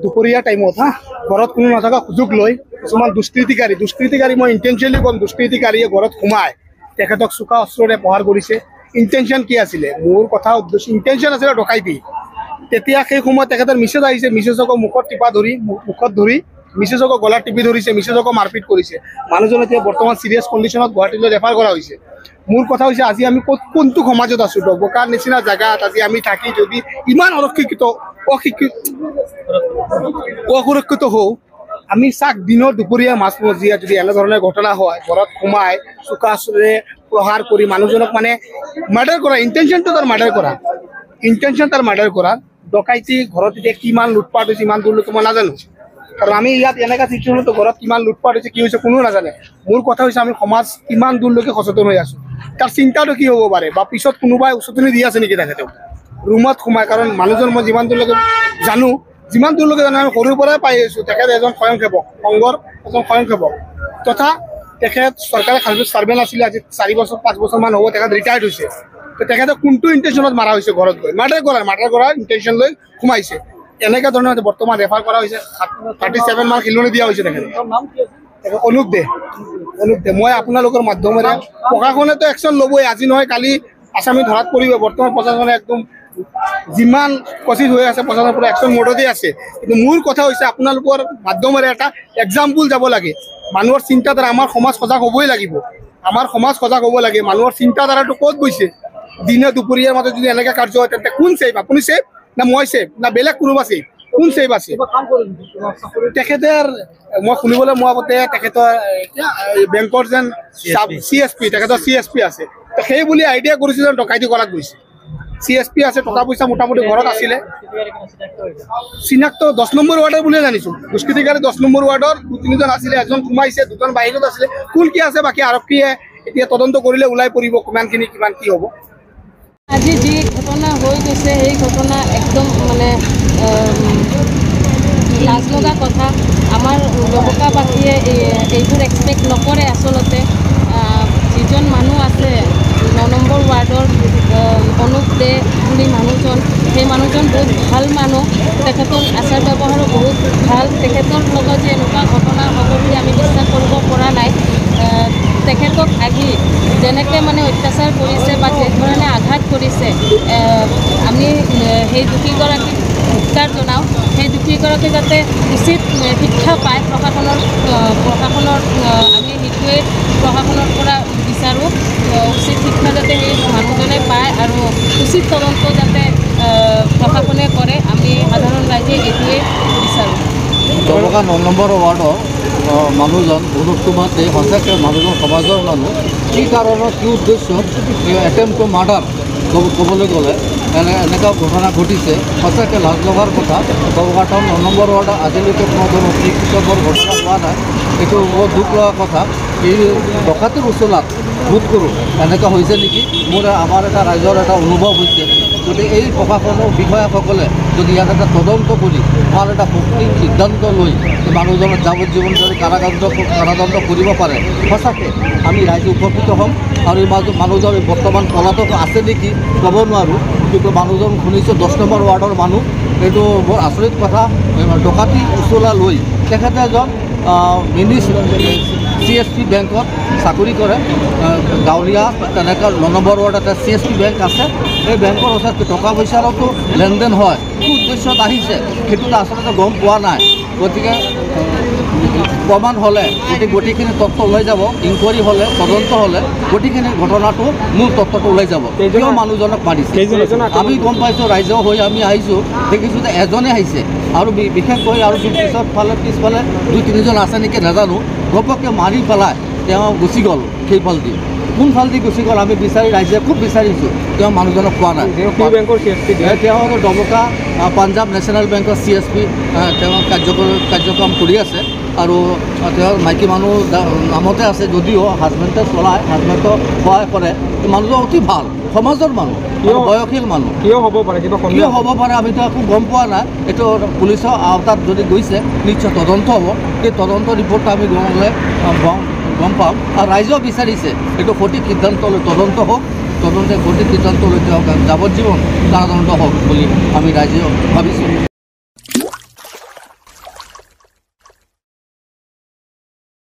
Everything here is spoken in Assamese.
দুপৰীয়া টাইমত ঘৰত কোনো নাথাকা সুযোগ লৈ কিছুমান দুষ্কৃতিকাৰী মই ইণ্টেনশ্যনেলি ক'ম, দুষ্কৃতিকাৰীয়ে ঘৰত সোমাই তেখেতক চোকা অস্ত্ৰৰে প্ৰহাৰ কৰিছে। ইণ্টেনশ্যন কি আছিলে? মোৰ কথা উদ্দেশ্য ইণ্টেনশ্যন আছিলে ডকাইতি। তেতিয়া সেই সময়ত তেখেতৰ মিছেজ আহিছে, মিছেজকো মুখত ধৰি মিছেজকো গলাত টিপি ধৰিছে, মিছেজকো মাৰপিট কৰিছে। মানুহজন এতিয়া বৰ্তমান চিৰিয়াছ কণ্ডিশ্যনত গুৱাহাটীলৈ ৰেফাৰ কৰা হৈছে। মোৰ কথা হৈছে আজি আমি কোনটো সমাজত আছোঁ? ডবকাৰ নিচিনা জেগাত আজি আমি থাকি যদি ইমান অসুৰক্ষিত হওঁ, আমি চাক দিনৰ দুপৰীয়া মাজমজিয়া যদি এনেধৰণৰ ঘটনা হয়, ঘৰত সোমাই চোকা অস্ত্ৰৰে প্ৰহাৰ কৰি মানুহজনক মানে মাৰ্ডাৰ কৰা, ইণ্টেনশ্যনটো তাৰ মাৰ্ডাৰ কৰা, ডকাইতি ঘৰত এতিয়া কিমান লুটপাট হৈছে ইমান দূৰলৈকে মই নাজানো। কাৰণ আমি ইয়াত এনেকুৱা চিটুৱেশ্যনতো ঘৰত কিমান লুটপাট হৈছে কি হৈছে কোনেও নাজানে। মোৰ কথা হৈছে আমি সমাজ কিমান দূৰলৈকে সচেতন হৈ আছোঁ, তাৰ চিন্তাটো কি হ'ব পাৰে, বা পিছত কোনোবাই উচতনি দি আছে নেকি তেখেতক ৰুমত সোমাই। কাৰণ মানুহজন মই যিমান দূৰলৈকে জানো আমি সৰুৰ পৰাই পাই আহিছোঁ তেখেত এজন স্বয়ংসেৱক, সংঘৰ এজন স্বয়ংসেৱক তথা তেখেত চৰকাৰী চাৰ্ভেণ্ট আছিলে। আজি 4 বছৰ 5 বছৰমান হ'ব তেখেত ৰিটায়াৰ্ড হৈছে। তো তেখেতে কোনটো ইণ্টেনশ্যনত মাৰা হৈছে? ঘৰত গৈ মাৰ্ডাৰ কৰাৰ ইণ্টেনশ্যন লৈ সোমাইছে। এনেকুৱা ধৰণৰ বৰ্তমান ৰেফাৰ কৰা হৈছে, 37 মাৰ্ক শিলনি দিয়া হৈছে তেখেতে। অনুপ দে। মই আপোনালোকৰ মাধ্যমেৰে প্ৰশাসনেতো একশ্যন ল'বই, আজি নহয় কালি আসামী ধৰাত পৰিব। বৰ্তমান প্ৰশাসনে একদম যিমান কচিত হৈ আছে প্ৰশাসনৰ পৰা একশ্যন মোডতে আছে। কিন্তু মোৰ কথা হৈছে আপোনালোকৰ মাধ্যমেৰে এটা এক্সাম্পল যাব লাগে। মানুহৰ চিন্তাধাৰা, আমাৰ সমাজ সজাগ হ'বই লাগিব, মানুহৰ চিন্তাধাৰাটো ক'ত গৈছে? দিনে দুপৰীয়াৰ মাজত যদি এনেকৈ কাৰ্য হয় তেন্তে কোন ছেফ? আপুনি ছেফ না মই ছেফ না বেলেগ কোনোবা ছেফ? কোন ছেফ আছে? তেখেতৰ মই শুনিবলৈ মই আগতে তেখেতৰ বেংকৰ যেন CSP, তেখেতৰ CSP আছে, সেই বুলি আইডিয়া কৰিছে যেন ডকাইতি কৰাত গৈছে। CSP আছে, টকা পইচা মোটামুটি ঘৰত আছিলে। চিনাক্ত 10 নম্বৰ ৱাৰ্ডৰ বুলিয়ে জানিছোঁ। দুষ্কৃতিকাৰী 10 নম্বৰ ৱাৰ্ডৰ 2-3জন আছিলে, এজন সোমাইছে, 2জন বাহিৰত আছিলে। কোন কি আছে বাকী আৰক্ষীয়ে এতিয়া তদন্ত কৰিলে ওলাই পৰিব কিমান কি হ'ব। আজি যি ঘটনা হৈ গৈছে সেই ঘটনা একদম মানে লাজ লগা কথা। আমাৰ ডবকাবাসীয়ে এইবোৰ এক্সপেক্ট নকৰে। আচলতে যিজন মানুহ আছে 9 নম্বৰ ৱাৰ্ডৰ অনুপ দে বুলি মানুহজন, সেই মানুহজন বহুত ভাল মানুহ, তেখেতৰ আচাৰ ব্যৱহাৰো বহুত ভাল। তেখেতৰ লগত যে এনেকুৱা ঘটনা হ'ব বুলি আমি বিশ্বাস কৰিব পৰা নাই। তেখেতক আহি যেনেকৈ মানে অত্যাচাৰ কৰিছে বা যেধৰণে আঘাত কৰিছে, আমি সেই দোষীগৰাকীক ধিক্কাৰ জনাওঁ। সেই দোষীগৰাকী যাতে উচিত শিক্ষা পায়, প্ৰশাসনৰ আমি সেইটোৱে প্ৰশাসনৰ পৰা বিচাৰোঁ। উচিত শিক্ষা যাতে সেই মানুহজনে পায় আৰু উচিত তদন্ত যাতে প্ৰশাসনে কৰে, আমি সাধাৰণ ৰাইজে এইটোৱে বিচাৰোঁ। ডবকা 9 নম্বৰ ৱাৰ্ডৰ মানুহজন অনুপ কুমাৰ দে সঁচাকৈ মানুহজন সমাজৰ মানুহ। কি কাৰণত কি উদ্দেশ্যত এটেম্প টু মাৰ্ডাৰ ক'বলৈ গ'লে এনেকুৱা ঘটনা ঘটিছে, সঁচাকৈ লাজ লগাৰ কথা। ডবকা টাউন 9 নম্বৰ ৱাৰ্ডত আজিলৈকে কোনো ধৰণৰ চিকিৎসকৰ ঘটনা হোৱা নাই, এইটো বহুত দুখ লগা কথা। এই ডকাইতিৰ উচলাত বোধ কৰোঁ এনেকুৱা হৈছে নেকি, আমাৰ এটা ৰাইজৰ এটা অনুভৱ হৈছে। যদি এই প্ৰশাসনৰ বিষয়াসকলে যদি ইয়াত এটা তদন্ত কৰি ভাল এটা সঠিক সিদ্ধান্ত লৈ মানুহজনৰ যাৱজ্জীৱন যদি কাৰাদণ্ড কৰিব পাৰে, সঁচাকৈ আমি ৰাইজে উপকৃত হ'ম। আৰু এই মানুহজন বৰ্তমান পলাতক আছে নেকি ক'ব নোৱাৰোঁ, কিন্তু মানুহজন শুনিছোঁ 10 নম্বৰ ৱাৰ্ডৰ মানুহ। এইটো বৰ আচৰিত কথা। ডকাইতি উচলা লৈ তেখেতে এজন মিনি CSP বেংকত চাকৰি কৰে, গাঁৱলীয়া তেনেকুৱা 9 নম্বৰ ৱাৰ্ডত এটা CSP বেংক আছে। এই বেংকৰ ওচৰত টকা পইচাৰতো লেনদেন হয়, কি উদ্দেশ্যত আহিছে সেইটোতো আচলতে গম পোৱা নাই। গতিকে প্ৰমাণ হ'লে গোটেইখিনি তথ্য ওলাই যাব, ইনকুৱাৰী হ'লে তদন্ত হ'লে গোটেইখিনি ঘটনাটো মূল তথ্যটো ওলাই যাব। কিয় মানুহজনক মাৰিছে আমি গম পাইছোঁ, ৰাইজৰ হৈ আমি আহিছোঁ, দেখিছোঁ যে এজনে আহিছে আৰু বিশেষকৈ আৰু পিছফালে 2-3জন আছে নেকি নাজানো, ঘপককৈ মাৰি পেলাই তেওঁ গুচি গ'ল। সেইফালেদি কোনফালেদি গুচি গ'ল আমি ৰাইজে খুব বিচাৰিছোঁ, তেওঁ মানুহজনক পোৱা নাই। তেওঁ ডবকা পাঞ্জাৱ নেশ্যনেল বেংকৰ CSP তেওঁ কাৰ্যক্ৰম কৰি আছে আৰু তেওঁ মাইকী মানুহ নামতে আছে, যদিও হাজবেণ্ডে চলায়, হাজবেণ্ডক সহায় কৰে। মানুহজন অতি ভাল, সমাজৰ মানুহ, বয়সীল মানুহ। কিয় হ'ব পাৰে আমিতো একো গম পোৱা নাই। এইটো পুলিচৰ আওতাত যদি গৈছে নিশ্চয় তদন্ত হ'ব। সেই তদন্ত ৰিপৰ্টটো আমি গম পাম। আৰু ৰাইজেও বিচাৰিছে এইটো সঠিক সিদ্ধান্ত লৈ তদন্ত হওক, সঠিক সিদ্ধান্ত লৈ যাৱজ্জীৱন কাৰাদণ্ড হওক বুলি আমি ৰাইজে ভাবিছোঁ।